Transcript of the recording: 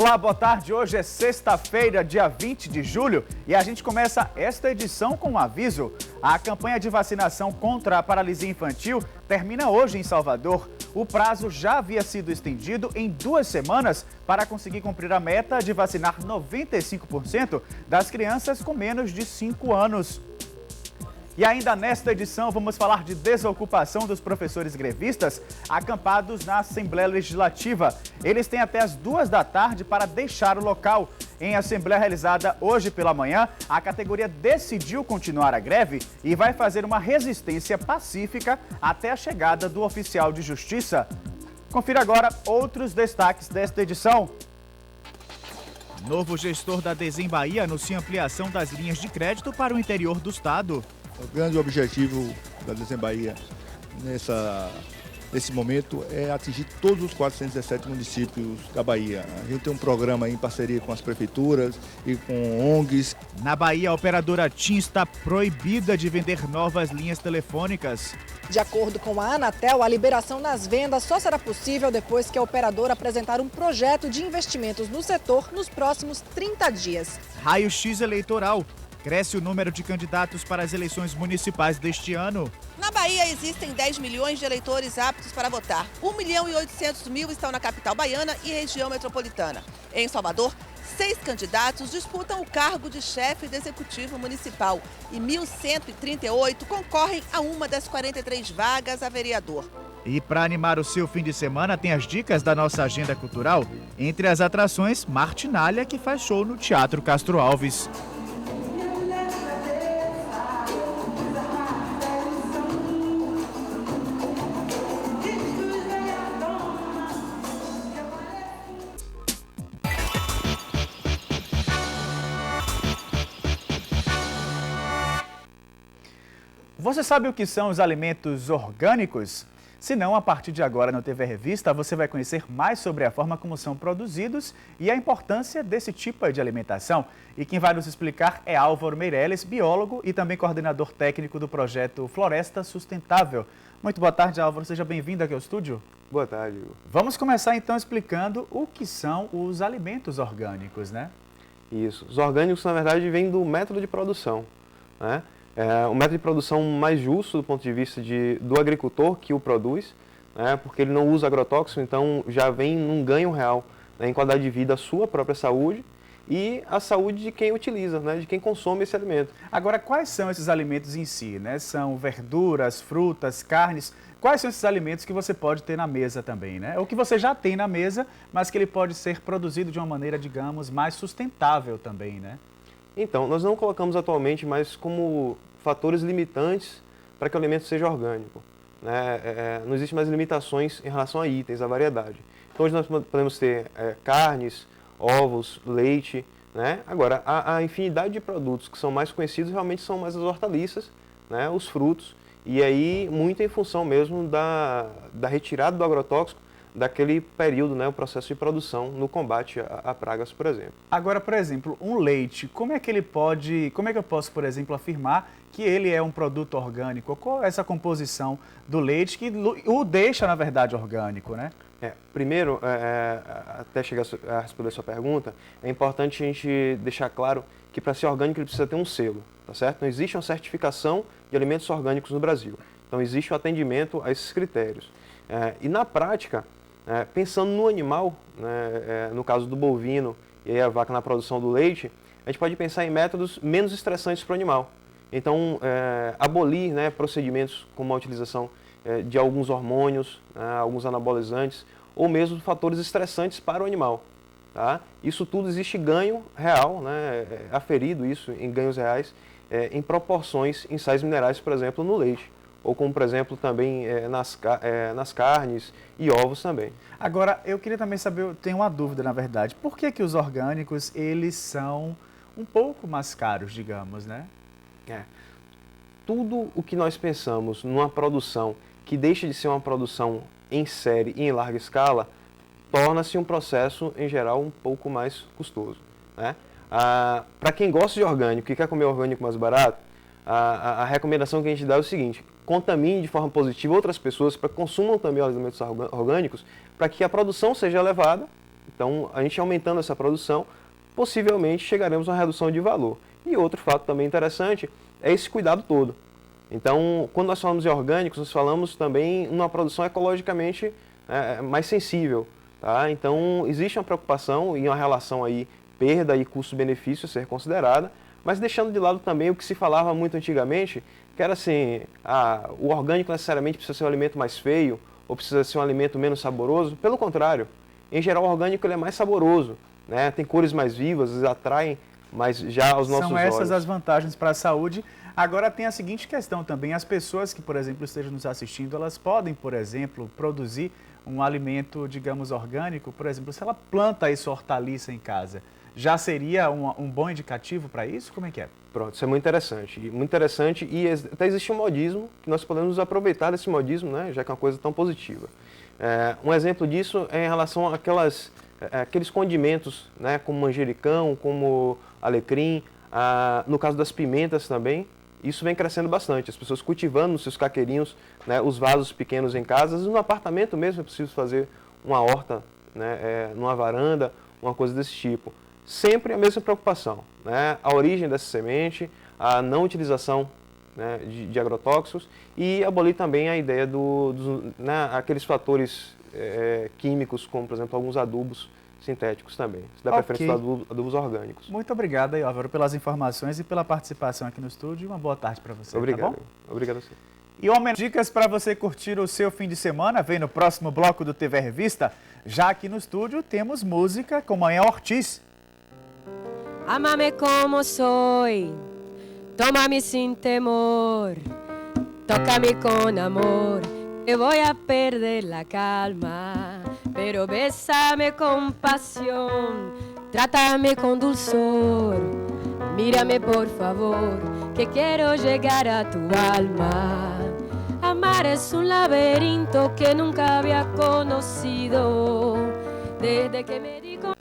Olá, boa tarde. Hoje é sexta-feira, dia 20 de julho, e a gente começa esta edição com um aviso. A campanha de vacinação contra a paralisia infantil termina hoje em Salvador. O prazo já havia sido estendido em 2 semanas para conseguir cumprir a meta de vacinar 95% das crianças com menos de 5 anos. E ainda nesta edição vamos falar de desocupação dos professores grevistas acampados na Assembleia Legislativa. Eles têm até as 2 da tarde para deixar o local. Em assembleia realizada hoje pela manhã, a categoria decidiu continuar a greve e vai fazer uma resistência pacífica até a chegada do oficial de justiça. Confira agora outros destaques desta edição. Novo gestor da Desen Bahia anuncia ampliação das linhas de crédito para o interior do estado. O grande objetivo da Desen Bahia nesse momento é atingir todos os 417 municípios da Bahia. A gente tem um programa em parceria com as prefeituras e com ONGs. Na Bahia, a operadora TIM está proibida de vender novas linhas telefônicas. De acordo com a Anatel, a liberação nas vendas só será possível depois que a operadora apresentar um projeto de investimentos no setor nos próximos 30 dias. Raio-X eleitoral. Cresce o número de candidatos para as eleições municipais deste ano. Na Bahia existem 10 milhões de eleitores aptos para votar. 1.800.000 estão na capital baiana e região metropolitana. Em Salvador, 6 candidatos disputam o cargo de chefe do executivo municipal e 1.138 concorrem a uma das 43 vagas a vereador. E para animar o seu fim de semana, tem as dicas da nossa agenda cultural. Entre as atrações, Martinalha, que faz show no Teatro Castro Alves. Você sabe o que são os alimentos orgânicos? Se não, a partir de agora no TV Revista você vai conhecer mais sobre a forma como são produzidos e a importância desse tipo de alimentação. E quem vai nos explicar é Álvaro Meirelles, biólogo e também coordenador técnico do projeto Floresta Sustentável. Muito boa tarde, Álvaro. Seja bem-vindo aqui ao estúdio. Boa tarde, Igor. Vamos começar então explicando o que são os alimentos orgânicos, né? Isso. Os orgânicos, na verdade, vêm do método de produção, né? É um método de produção mais justo do ponto de vista do agricultor que o produz, né? Porque ele não usa agrotóxico, então já vem num ganho real, né? Em qualidade de vida a sua própria saúde e a saúde de quem utiliza, né? De quem consome esse alimento. Agora, quais são esses alimentos em si, né? São verduras, frutas, carnes. Quais são esses alimentos que você pode ter na mesa também, né? Ou que você já tem na mesa, mas que ele pode ser produzido de uma maneira, digamos, mais sustentável também, né? Então, nós não colocamos atualmente mais como fatores limitantes para que o alimento seja orgânico, né? Não existem mais limitações em relação a itens, a variedade. Então, hoje nós podemos ter carnes, ovos, leite, né? Agora, a infinidade de produtos que são mais conhecidos realmente são mais as hortaliças, né? Os frutos, e aí muito em função mesmo da retirada do agrotóxico daquele período, né, o processo de produção no combate a pragas, por exemplo. Agora, por exemplo, um leite, como é que eu posso, por exemplo, afirmar que ele é um produto orgânico? Qual é essa composição do leite que o deixa, na verdade, orgânico, né? Primeiro, até chegar a responder a sua pergunta, é importante a gente deixar claro que para ser orgânico ele precisa ter um selo, tá certo? Não existe uma certificação de alimentos orgânicos no Brasil. Então existe o atendimento a esses critérios. E na prática, pensando no animal, né, no caso do bovino e aí a vaca na produção do leite, a gente pode pensar em métodos menos estressantes para o animal. Então, abolir, né, procedimentos como a utilização de alguns hormônios, alguns anabolizantes, ou mesmo fatores estressantes para o animal. Tá? Isso tudo existe ganho real, né, aferido isso em ganhos reais, em proporções em sais minerais, por exemplo, no leite. Ou como, por exemplo, também nas carnes e ovos também. Agora, eu queria também saber, eu tenho uma dúvida, na verdade. Por que os orgânicos, eles são um pouco mais caros, digamos, né? Tudo o que nós pensamos numa produção que deixa de ser uma produção em série e em larga escala, torna-se um processo, em geral, um pouco mais custoso, né? Para quem gosta de orgânico e quer comer orgânico mais barato, a recomendação que a gente dá é o seguinte: contamine de forma positiva outras pessoas para que consumam também os alimentos orgânicos, para que a produção seja elevada, Então, a gente aumentando essa produção, possivelmente chegaremos a uma redução de valor. E outro fato também interessante é esse cuidado todo. Então, quando nós falamos em orgânicos, nós falamos também numa produção ecologicamente mais sensível. Tá? Então, existe uma preocupação e uma relação aí, perda e custo-benefício a ser considerada, mas deixando de lado também o que se falava muito antigamente, que era assim, o orgânico necessariamente precisa ser um alimento mais feio, ou precisa ser um alimento menos saboroso. Pelo contrário, em geral o orgânico ele é mais saboroso, né? Tem cores mais vivas, eles atraem mais já aos nossos olhos. São essas as vantagens para a saúde. Agora tem a seguinte questão também, as pessoas que, por exemplo, estejam nos assistindo, elas podem, por exemplo, produzir um alimento, digamos, orgânico, por exemplo, se ela planta essa hortaliça em casa, já seria um bom indicativo para isso? Como é que é? Pronto, isso é muito interessante e até existe um modismo que nós podemos nos aproveitar desse modismo, né, já que é uma coisa tão positiva. Um exemplo disso é em relação àqueles condimentos, né, como manjericão, como alecrim, no caso das pimentas também, isso vem crescendo bastante, as pessoas cultivando nos seus caqueirinhos, né, os vasos pequenos em casa, às vezes no apartamento mesmo é preciso fazer uma horta, né, numa varanda, uma coisa desse tipo. Sempre a mesma preocupação, né? A origem dessa semente, a não utilização, né, de agrotóxicos e abolir também a ideia aqueles fatores químicos, como por exemplo alguns adubos sintéticos também. Se dá preferência para adubos orgânicos. Muito obrigado aí, Álvaro, pelas informações e pela participação aqui no estúdio. Uma boa tarde para você. Obrigado. Tá bom? Obrigado a você. E uma dicas para você curtir o seu fim de semana, vem no próximo bloco do TV Revista. Já aqui no estúdio temos música com Manhã Ortiz. Amame como soy, tómame sin temor, tócame con amor, que voy a perder la calma, pero bésame con pasión, trátame con dulzor, mírame por favor, que quiero llegar a tu alma. Amar es un laberinto que nunca había conocido, desde que me di con